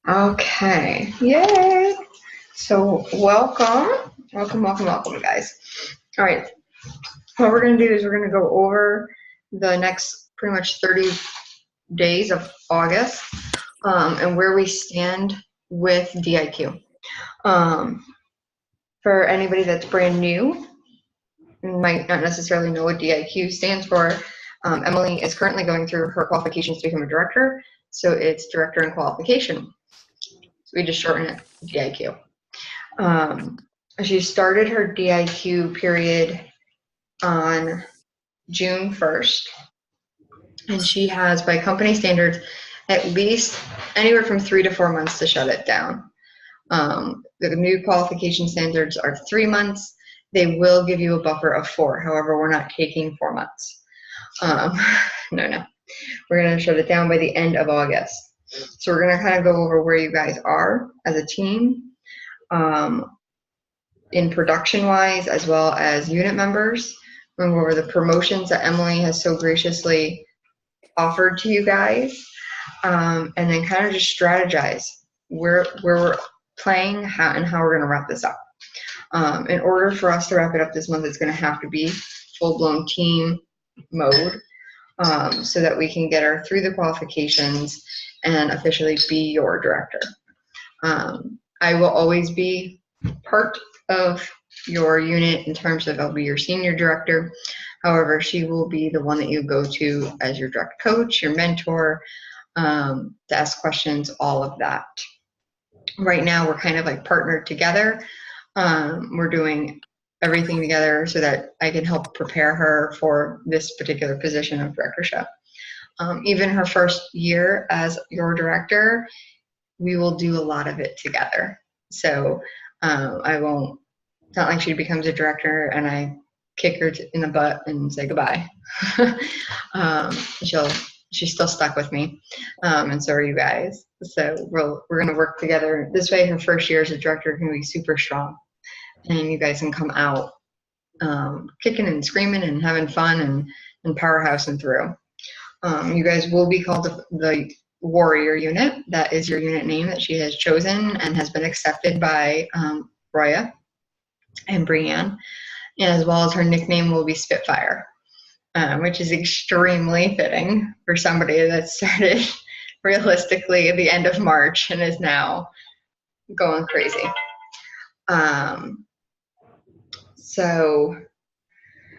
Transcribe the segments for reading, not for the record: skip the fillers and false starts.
Okay. Yay. So welcome, guys. All right. What we're going to do is we're going to go over the next pretty much 30 days of August and where we stand with DIQ. For anybody that's brand new, might not necessarily know what DIQ stands for. Emily is currently going through her qualifications to become a director. So it's director in qualification. So we just shorten it DIQ. She started her DIQ period on June 1st, and she has, by company standards, at least anywhere from 3 to 4 months to shut it down. The new qualification standards are 3 months. They will give you a buffer of 4. However, we're not taking 4 months. No. We're going to shut it down by the end of August. So we're going to kind of go over where you guys are as a team, in production wise, as well as unit members. We're going to go over the promotions that Emily has so graciously offered to you guys, and then kind of just strategize where we're playing, how we're going to wrap this up. In order for us to wrap it up this month, it's going to have to be full-blown team mode, so that we can get her through the qualifications and officially be your director. I will always be part of your unit in terms of I'll be your senior director. However, she will be the one that you go to as your direct coach, your mentor, to ask questions, all of that. Right now, we're kind of like partnered together. We're doing everything together so that I can help prepare her for this particular position of directorship. Even her first year as your director, we will do a lot of it together. So it's not like she becomes a director and I kick her in the butt and say goodbye. She's still stuck with me, and so are you guys. So we're gonna work together. This way, her first year as a director can be super strong, and you guys can come out kicking and screaming and having fun and powerhousing through. You guys will be called the Warrior Unit. That is your unit name that she has chosen and has been accepted by Roya and Brianne, as well as her nickname will be Spitfire, which is extremely fitting for somebody that started realistically at the end of March and is now going crazy.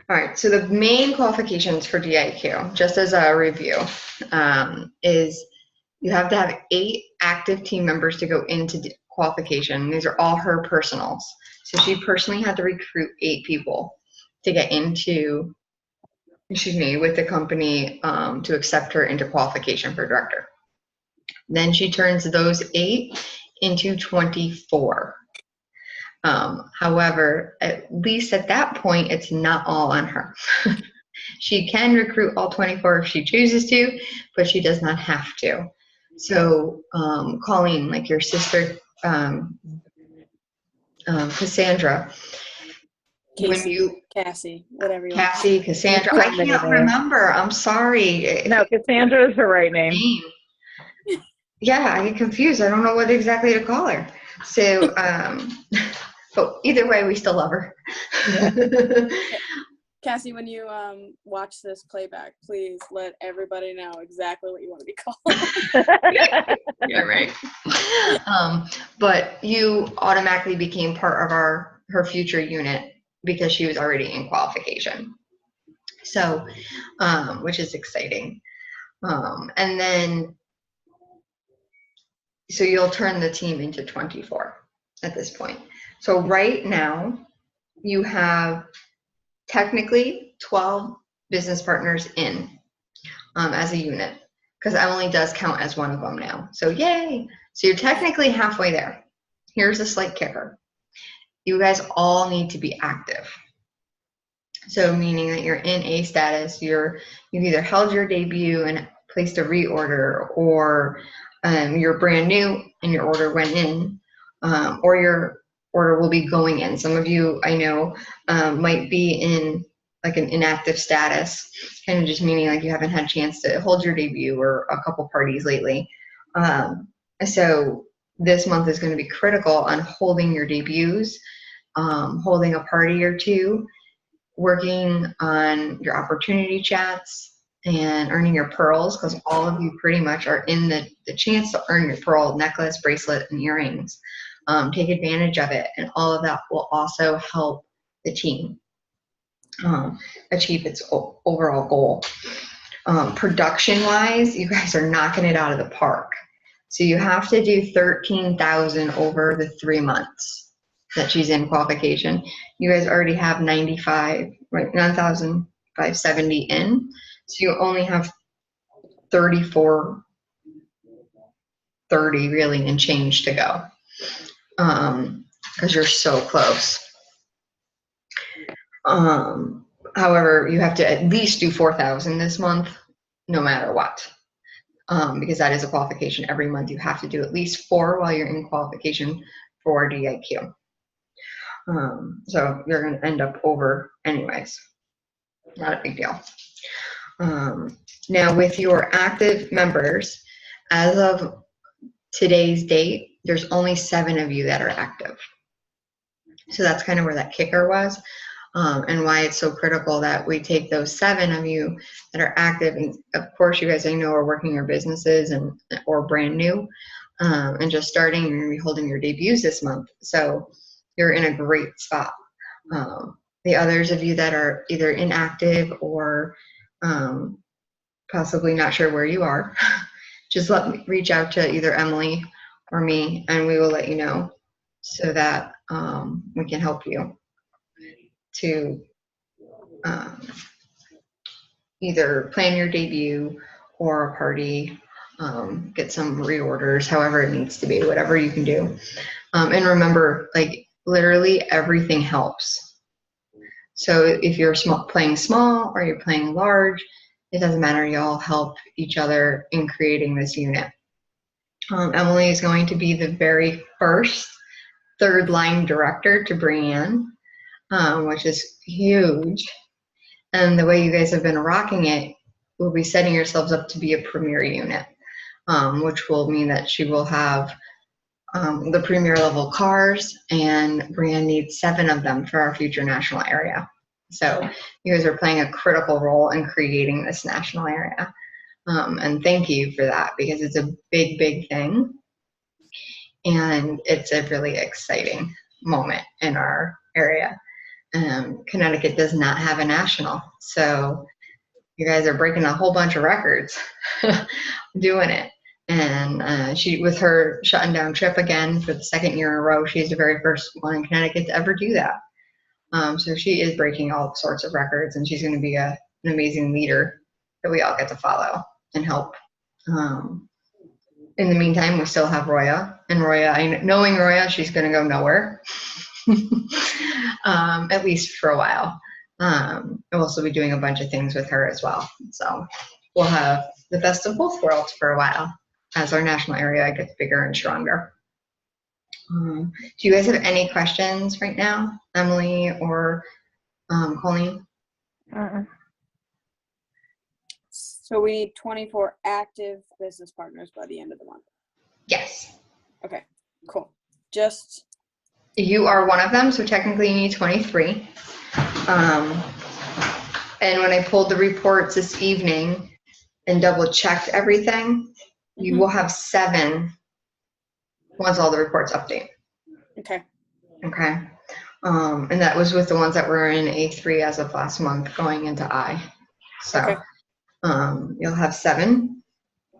All right, so the main qualifications for DIQ, just as a review, is you have to have 8 active team members to go into qualification. These are all her personals. So she personally had to recruit 8 people to get into, with the company to accept her into qualification for director. Then she turns those 8 into 24. However, at least at that point, it's not all on her. She can recruit all 24 if she chooses to, but she does not have to. So Colleen, like your sister, Cassandra, Cassie, whatever you Cassie, want. Cassandra, I can't remember. I'm sorry. No, Cassandra is her right name. Yeah, I get confused. I don't know what exactly to call her. So, but either way, we still love her. Cassie, when you watch this playback, please let everybody know exactly what you want to be called. Yeah, right. But you automatically became part of her future unit because she was already in qualification. So, which is exciting. And then, so you'll turn the team into 24 at this point. So right now, you have technically 12 business partners in as a unit, because Emily does count as one of them now. So yay! So you're technically halfway there. Here's a slight kicker. You guys all need to be active. So meaning that you're in A status, you've either held your debut and placed a reorder, or you're brand new and your order went in, or your order will be going in. Some of you I know might be in like an inactive status, kind of just meaning like you haven't had a chance to hold your debut or a couple parties lately. So this month is going to be critical on holding your debuts, holding a party or two, working on your opportunity chats, and earning your pearls, because all of you pretty much are in the chance to earn your pearl necklace, bracelet, and earrings. Take advantage of it, and all of that will also help the team achieve its overall goal. Production-wise, you guys are knocking it out of the park. So you have to do 13,000 over the 3 months that she's in qualification. You guys already have 95, right? 9,570 in. So you only have 3,430 really and change to go, because you're so close. However, you have to at least do 4,000 this month, no matter what. Because that is a qualification. Every month you have to do at least 4 while you're in qualification for DIQ. So you're going to end up over anyways. Not a big deal. Now with your active members, as of today's date, there's only 7 of you that are active. So that's kind of where that kicker was. And why it's so critical that we take those 7 of you that are active. And of course, you guys, I know, are working your businesses or brand new, and just starting and holding your debuts this month. So you're in a great spot. The others of you that are either inactive or possibly not sure where you are, just reach out to either Emily or me, and we will let you know so that we can help you to either plan your debut or a party, get some reorders, however it needs to be, whatever you can do. And remember, like, literally everything helps. So if you're playing small or you're playing large, it doesn't matter. You all help each other in creating this unit. Emily is going to be the very first third line director to bring in, which is huge. And the way you guys have been rocking it, will be setting yourselves up to be a premier unit, which will mean that she will have the premier level cars, and Brianne needs 7 of them for our future national area. So you guys are playing a critical role in creating this national area. And thank you for that, because it's a big, big thing. And it's a really exciting moment in our area. Connecticut does not have a national. So you guys are breaking a whole bunch of records doing it. And she, with her shutting down Trip again for the 2nd year in a row, she's the very first one in Connecticut to ever do that. So she is breaking all sorts of records, and she's going to be an amazing leader that we all get to follow and help. In the meantime, we still have Roya. And Roya, knowing Roya, she's going to go nowhere, at least for a while. We'll also be doing a bunch of things with her as well. So we'll have the best of both worlds for a while as our national area gets bigger and stronger. Do you guys have any questions right now, Emily or Colleen? So we need 24 active business partners by the end of the month. Yes. Okay, cool. Just You are one of them, so technically you need 23. And when I pulled the reports this evening and double checked everything, you will have 7 once all the reports update. okay. Okay. And that was with the ones that were in A3 as of last month going into I. So Okay. You'll have 7,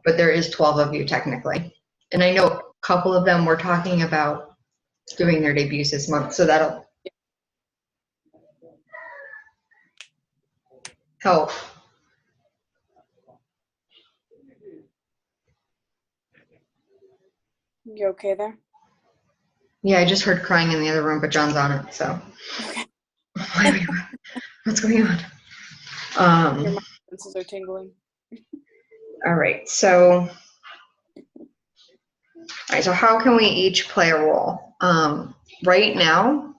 but there is 12 of you technically. And I know a couple of them were talking about doing their debuts this month, so that'll help. You okay there? Yeah, I just heard crying in the other room, but John's on it, so. Okay. What's going on? Your senses are tingling. All right, so how can we each play a role? Right now,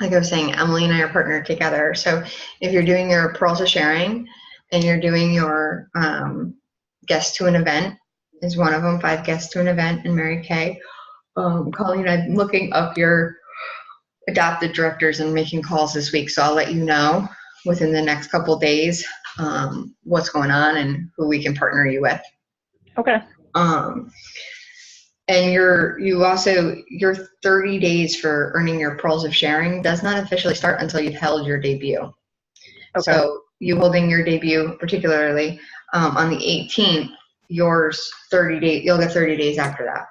like I was saying, Emily and I are partnered together. So if you're doing your Pearls of Sharing and you're doing your guest to an event is one of them, 5 guests to an event, and Mary Kay, Colleen, I'm looking up your adopted directors and making calls this week, so I'll let you know within the next couple days what's going on and who we can partner you with. Okay. And your 30 days for earning your Pearls of Sharing does not officially start until you've held your debut. Okay. So you holding your debut, particularly on the 18th, yours 30 days. You'll get 30 days after that.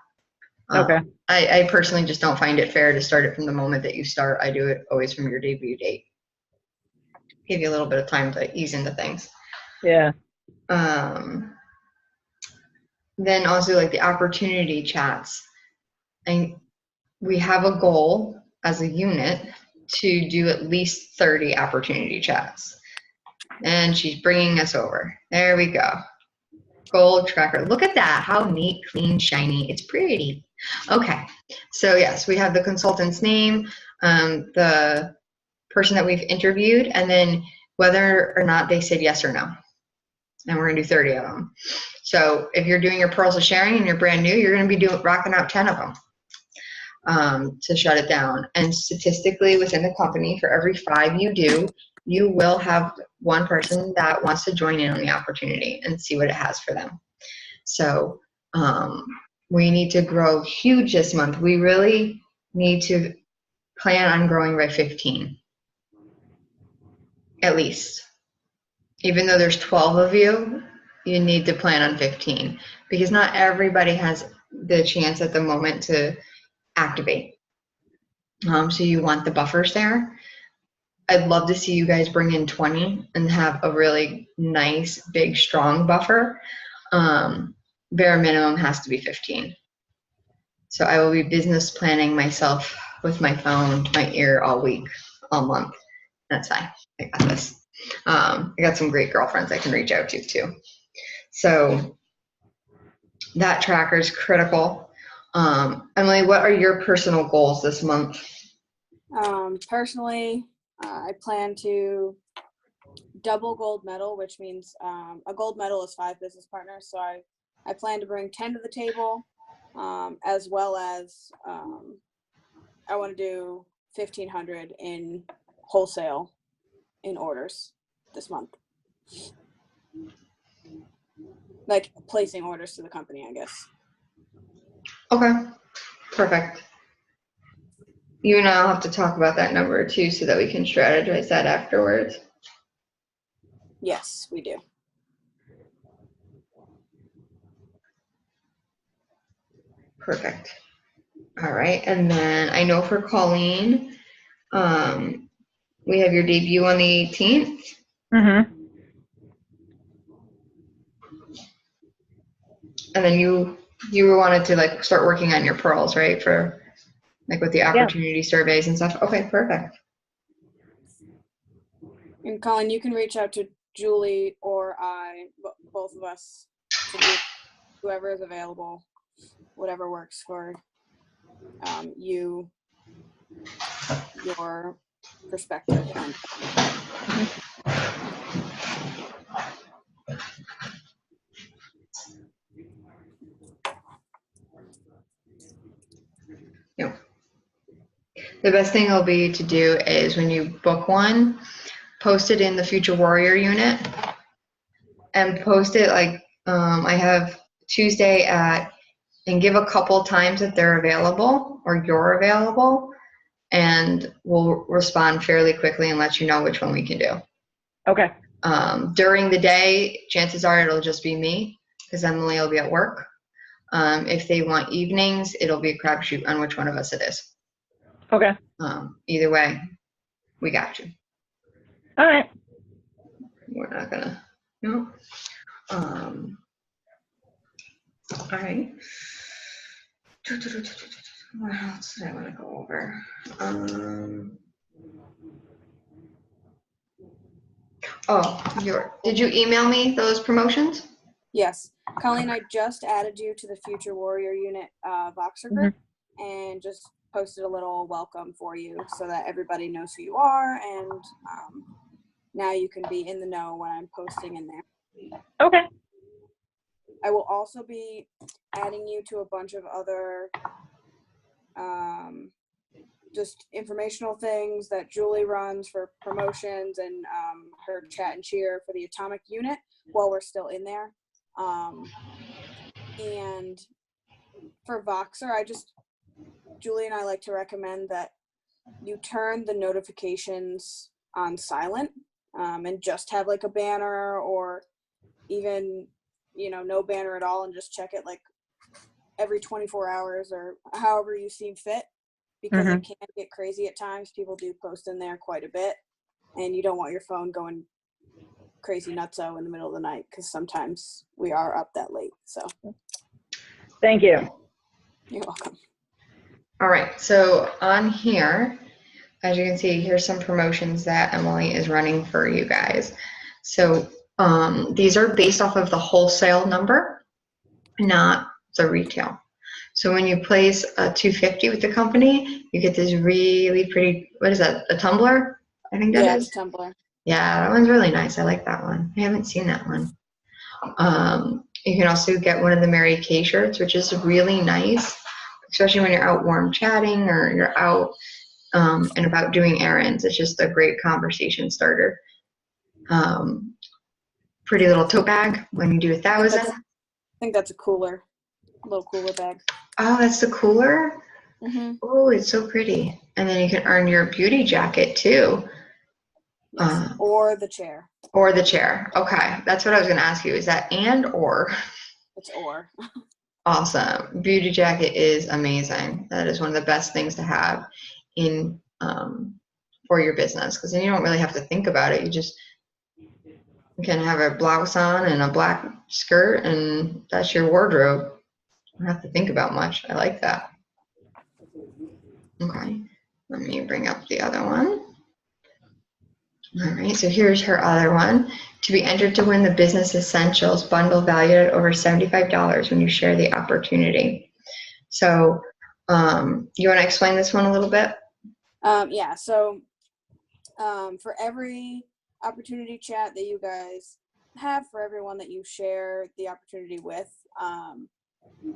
Okay. I personally just don't find it fair to start it from the moment that you start. I do it always from your debut date. Give you a little bit of time to ease into things. Yeah. Then also like the opportunity chats. And we have a goal as a unit to do at least 30 opportunity chats. And she's bringing us over. There we go. Goal tracker. Look at that. How neat, clean, shiny. It's pretty. Okay. So yes, we have the consultant's name, the person that we've interviewed, and then whether or not they said yes or no. And we're going to do 30 of them. So if you're doing your Pearls of Sharing and you're brand new, you're going to be rocking out 10 of them to shut it down. And statistically within the company, for every 5 you do, you will have one person that wants to join in on the opportunity and see what it has for them. So we need to grow huge this month. We really need to plan on growing by 15, at least. Even though there's 12 of you, you need to plan on 15 because not everybody has the chance at the moment to activate. So you want the buffers there. I'd love to see you guys bring in 20 and have a really nice, big, strong buffer. Bare minimum has to be 15. So I will be business planning myself with my phone to my ear all week, all month. That's fine. I got this. I got some great girlfriends I can reach out to too. So that tracker is critical. Emily, what are your personal goals this month? Personally, I plan to double gold medal, which means a gold medal is 5 business partners. So I plan to bring 10 to the table, as well as I want to do 1,500 in wholesale in orders this month. Like placing orders to the company, I guess. Okay, perfect. You and I'll have to talk about that number too so that we can strategize that afterwards. Yes, we do. Perfect. All right, and then I know for Colleen, we have your debut on the 18th. Mm-hmm. And then you wanted to like start working on your pearls, right? For like with the opportunity surveys and stuff. Okay, perfect. And Colin, you can reach out to Julie or I, both of us, to do whoever is available, whatever works for you, your perspective. Yeah. The best thing will be to do is when you book one, post it in the Future Warrior unit and post it like I have Tuesday and give a couple times that they're available or you're available, and we'll respond fairly quickly and let you know which one we can do. Okay. During the day, chances are it'll just be me because Emily will be at work. If they want evenings, it'll be a crapshoot on which one of us it is. Okay. Either way, we got you. All right. We're not gonna, no. All right. What else did I want to go over? Did you email me those promotions? Yes. Colleen, I just added you to the Future Warrior unit Voxer group and just posted a little welcome for you so that everybody knows who you are, and now you can be in the know when I'm posting in there. Okay. I will also be adding you to a bunch of other just informational things that Julie runs for promotions and her chat and cheer for the atomic unit while we're still in there. And for Voxer, Julie and I like to recommend that you turn the notifications on silent, and just have like a banner, or even, no banner at all, and just check it like every 24 hours or however you seem fit, because it can get crazy at times. People do post in there quite a bit, and you don't want your phone going crazy nutso in the middle of the night, because sometimes we are up that late. So Thank you. you're welcome. All right, so on here, as you can see, here's some promotions that Emily is running for you guys. So these are based off of the wholesale number, not the retail. So when you place a 250 with the company, you get this really pretty, what is that, a tumbler? I think that is. Tumblr. Yeah, that one's really nice. I like that one. I haven't seen that one. You can also get one of the Mary Kay shirts, which is really nice, especially when you're out warm chatting or you're out and about doing errands. It's just a great conversation starter. Pretty little tote bag when you do 1,000. I think that's a little cooler bag. Oh, that's the cooler? Mm-hmm. Oh, it's so pretty. And then you can earn your beauty jacket too. Yes. Or the chair. Or the chair. Okay, that's what I was going to ask you. Is that and or? It's or. Awesome. Beauty jacket is amazing. That is one of the best things to have in for your business, because then you don't really have to think about it. You can have a blouse on and a black skirt, and that's your wardrobe. You don't have to think about much. I like that. Okay, let me bring up the other one. All right, so here's her other one. To be entered to win the Business Essentials bundle valued at over $75 when you share the opportunity. So you want to explain this one a little bit? Yeah, so for every opportunity chat that you guys have, for everyone that you share the opportunity with,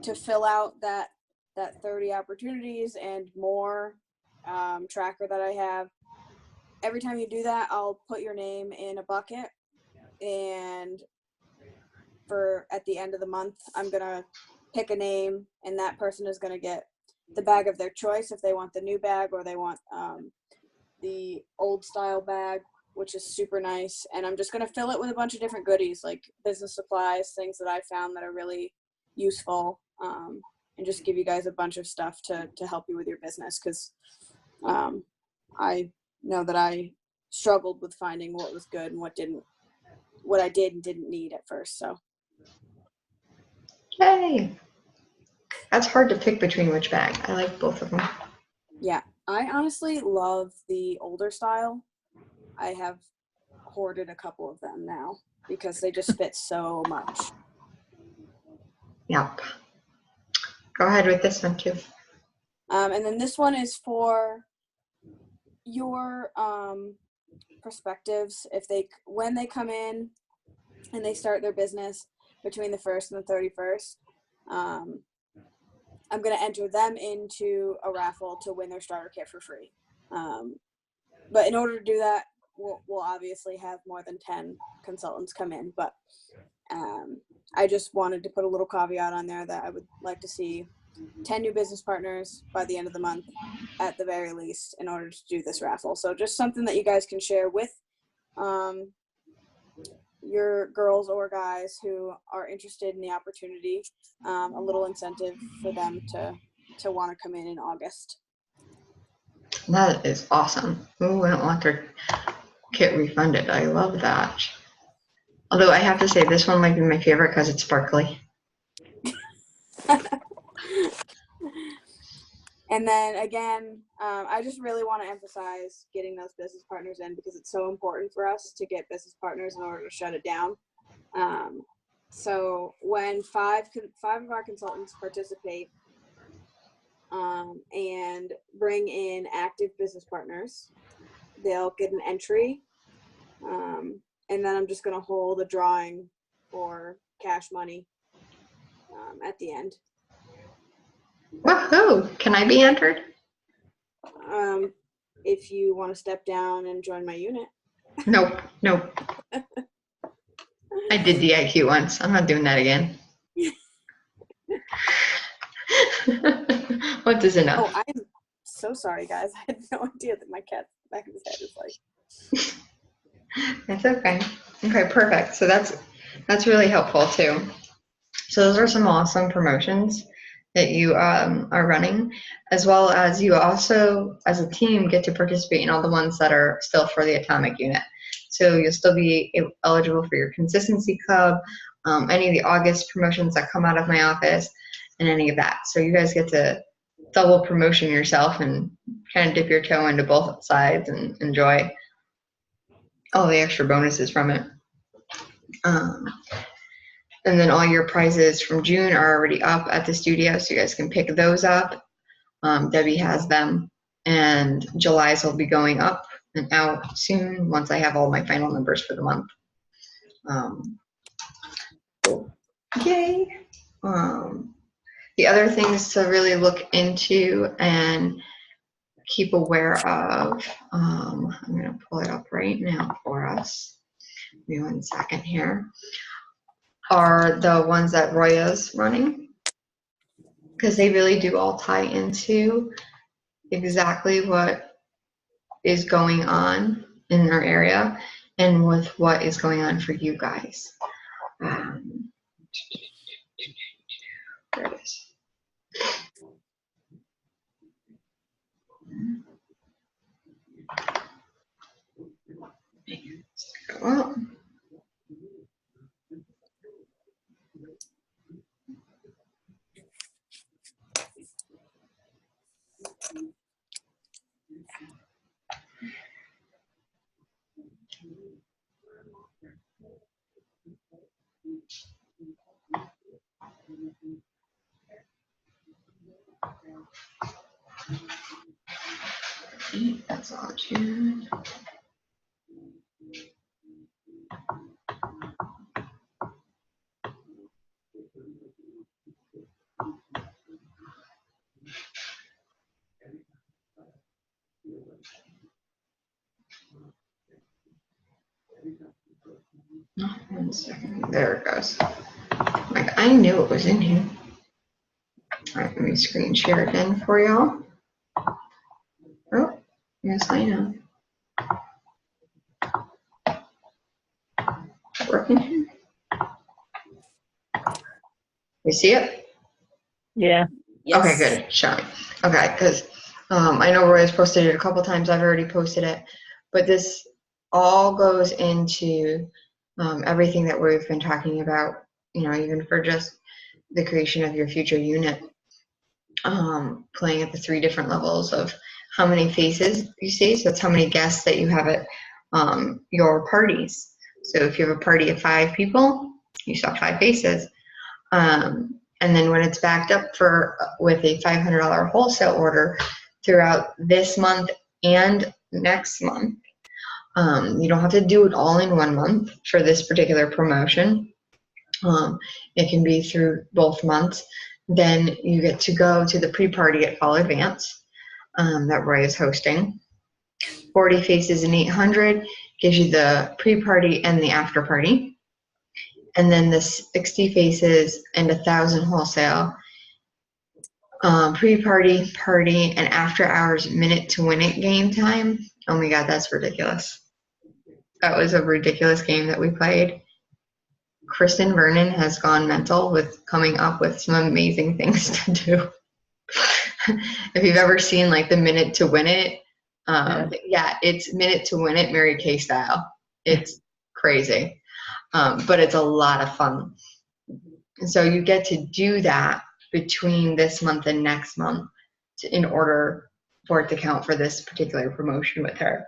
to fill out that 30 opportunities and more tracker that I have, every time you do that, I'll put your name in a bucket, and at the end of the month, I'm gonna pick a name, and that person is gonna get the bag of their choice if they want the new bag or they want the old style bag, which is super nice. And I'm just gonna fill it with a bunch of different goodies, like business supplies, things that I found that are really useful, and just give you guys a bunch of stuff to help you with your business, because I know that I struggled with finding what was good and what I did and didn't need at first. So Yay! That's hard to pick between which bag. I like both of them. yeah, I honestly love the older style. I have hoarded a couple of them now because they just fit so much. Yep. Go ahead with this one too. And then this one is for your perspectives. When they come in and they start their business between the 1st and the 31st, I'm going to enter them into a raffle to win their starter kit for free. But in order to do that, we'll obviously have more than 10 consultants come in. But I just wanted to put a little caveat on there that I would like to see 10 new business partners by the end of the month at the very least in order to do this raffle. So just something that you guys can share with your girls or guys who are interested in the opportunity, a little incentive for them to want to come in August. That is awesome. Who wouldn't want their kit refunded? I love that. Although I have to say this one might be my favorite because it's sparkly. And then again, I just really want to emphasize getting those business partners in, because it's so important for us to get business partners in order to shut it down. So when five of our consultants participate and bring in active business partners, they'll get an entry. And then I'm just going to hold a drawing for cash money at the end. Woohoo! Can I be entered? If you want to step down and join my unit. Nope. I did DIQ once. I'm not doing that again. What is enough? Oh, I'm so sorry, guys. I had no idea that my cat's back of his head is like. That's okay. Okay, perfect. So that's really helpful too. So those are some awesome promotions that you are running, as well as you also, as a team, get to participate in all the ones that are still for the Atomic unit. So you'll still be eligible for your Consistency Club, any of the August promotions that come out of my office, and any of that. So you guys get to double promotion yourself and kind of dip your toe into both sides and enjoy all the extra bonuses from it. And then all your prizes from June are already up at the studio, so you guys can pick those up. Debbie has them, and July's will be going up and out soon once I have all my final numbers for the month. Yay! The other things to really look into and keep aware of, I'm going to pull it up right now for us. Give me 1 second here. Are the ones that Roya's running, because they really do all tie into exactly what is going on in their area and with what is going on for you guys. There it is. Go up. That's all June. Oh, 1 second. There it goes. Like, I knew it was in here. All right, let me screen share again for y'all. Oh, yes, I know. Working here. You see it? Yeah. Yes. Okay, good. Showing. Okay, because I know Roy has posted it a couple times. I've already posted it, but this all goes into everything that we've been talking about. You know, even for just the creation of your future unit, playing at the 3 different levels of how many faces you see. So that's how many guests that you have at your parties. So if you have a party of 5 people, you saw 5 faces. And then when it's backed up with a $500 wholesale order throughout this month and next month, you don't have to do it all in 1 month for this particular promotion. It can be through both months. Then you get to go to the pre-party at Fall Advance that Roy is hosting. 40 faces and 800 gives you the pre-party and the after party. And then the 60 faces and 1,000 wholesale, pre-party, party, and after hours minute to win it game time. Oh my God, that's ridiculous. That was a ridiculous game that we played. Kristen Vernon has gone mental with coming up with some amazing things to do. If you've ever seen like the minute to win it, yeah, it's minute to win it Mary Kay style. It's crazy. But it's a lot of fun. And so you get to do that between this month and next month in order for it to count for this particular promotion with her.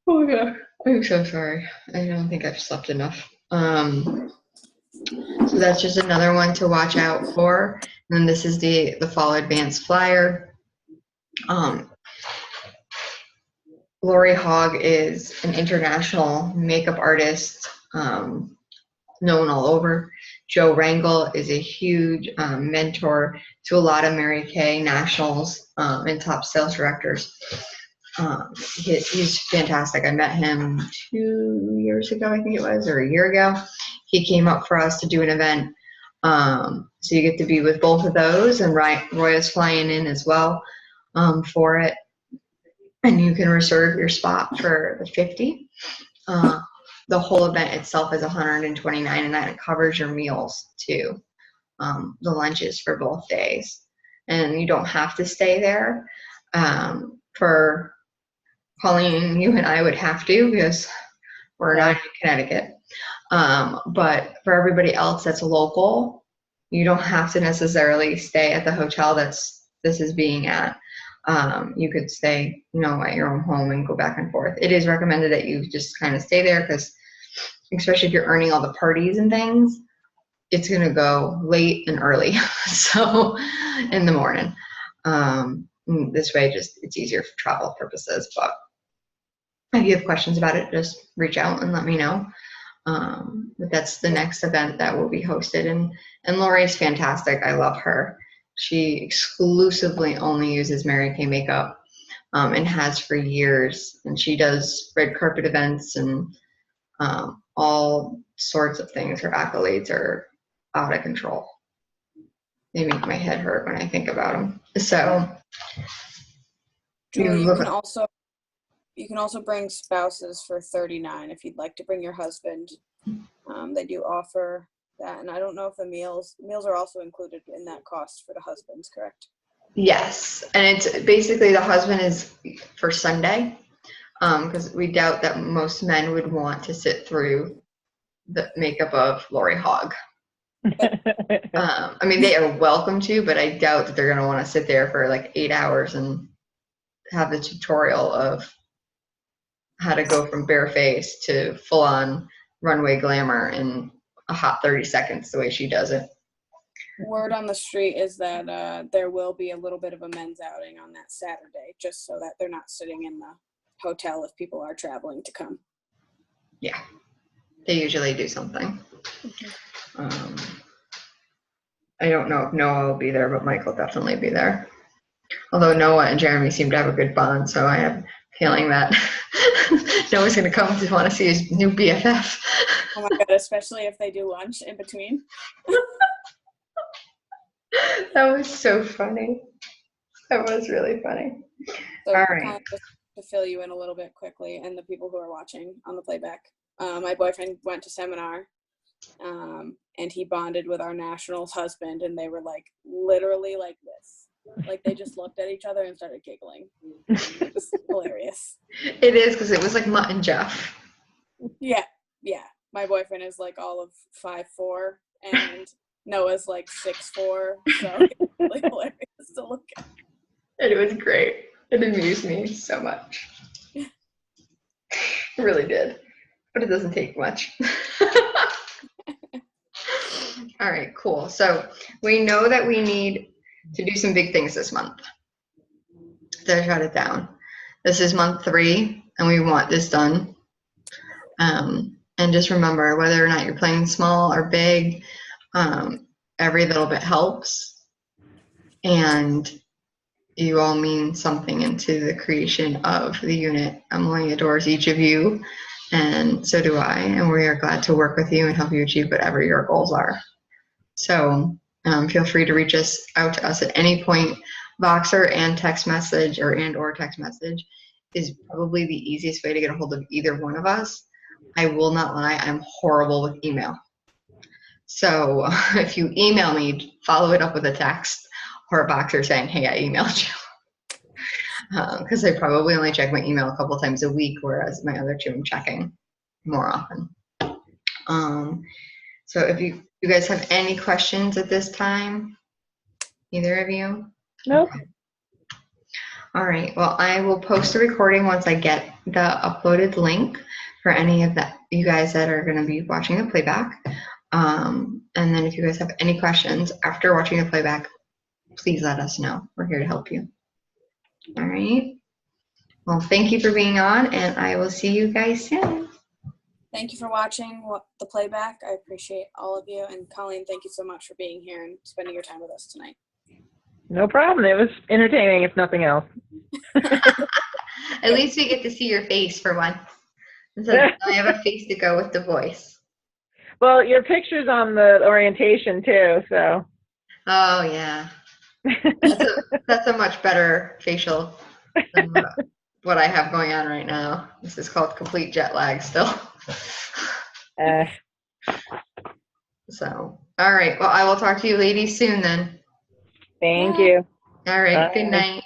Oh my God, I'm so sorry. I don't think I've slept enough. So that's just another one to watch out for. And then this is the Fall Advance flyer. Lori Hogg is an international makeup artist, known all over. Joe Rangel is a huge mentor to a lot of Mary Kay nationals and top sales directors. He's fantastic. I met him 2 years ago, I think it was, or a year ago. He came up for us to do an event. So you get to be with both of those, and Roy is flying in as well for it. And you can reserve your spot for the 50. The whole event itself is $129, and that covers your meals too, the lunches for both days. And you don't have to stay there. For Colleen, you and I would have to, because we're not in Connecticut. But for everybody else that's local, you don't have to necessarily stay at the hotel this is being at. You could stay, at your own home and go back and forth. It is recommended that you just kind of stay there, because especially if you're earning all the parties and things, it's going to go late and early. So in the morning, this way, it's easier for travel purposes. But if you have questions about it, just reach out and let me know. But that's the next event that will be hosted. And Lori's fantastic. I love her. She exclusively only uses Mary Kay makeup, and has for years. And she does red carpet events and all sorts of things. Her accolades are out of control. They make my head hurt when I think about them. So Julie, you can also bring spouses for $39 if you'd like to bring your husband. They do offer that, and I don't know if the meals are also included in that cost for the husbands, correct? Yes, and it's basically the husband is for Sunday, because we doubt that most men would want to sit through the makeup of Lori Hogg. I mean, they are welcome to, but I doubt that they're going to want to sit there for like 8 hours and have the tutorial of how to go from bare face to full on runway glamour in a hot 30 seconds the way she does it. Word on the street is that there will be a little bit of a men's outing on that Saturday, just so that they're not sitting in the hotel if people are traveling to come. Yeah, they usually do something. I don't know if Noah will be there, but Mike will definitely be there. Although Noah and Jeremy seem to have a good bond, so I have a feeling that Noah's going to come to want to see his new BFF. Oh my God, especially if they do lunch in between. That was so funny. That was really funny. So all right. Just to fill you in a little bit quickly, and the people who are watching on the playback, my boyfriend went to seminar, and he bonded with our nationals husband, and they were like literally like this. Like they just looked at each other and started giggling. It was hilarious. It is, because it was like Mutt and Jeff. Yeah. My boyfriend is like all of 5'4", and Noah's like 6'4", so it's really hilarious to look at. And it was great. It amused me so much. It really did. But it doesn't take much. All right, cool. So we know that we need to do some big things this month. So shut it down. This is month 3, and we want this done. And just remember, whether or not you're playing small or big, every little bit helps. And you all mean something into the creation of the unit. Emily adores each of you, and so do I. And we are glad to work with you and help you achieve whatever your goals are. So feel free to reach out to us at any point. Voxer and text message or text message is probably the easiest way to get a hold of either one of us. I will not lie, I'm horrible with email. So if you email me, follow it up with a text or a Voxer saying, hey, I emailed you. Because I probably only check my email a couple times a week, whereas my other 2 I'm checking more often. So if you guys have any questions at this time, either of you? No. Okay. All right, well, I will post a recording once I get the uploaded link for any of you guys that are going to be watching the playback. And then if you guys have any questions after watching the playback, please let us know. We're here to help you. All right. Well, thank you for being on, and I will see you guys soon. Thank you for watching the playback. I appreciate all of you. And Colleen, thank you so much for being here and spending your time with us tonight. No problem. It was entertaining, if nothing else. At least we get to see your face for one. So I have a face to go with the voice. Well, your picture's on the orientation too, so. Oh yeah, that's a much better facial than what I have going on right now. This is called complete jet lag still. So, all right. Well, I will talk to you ladies soon then. Thank you. All right. Good Bye. night.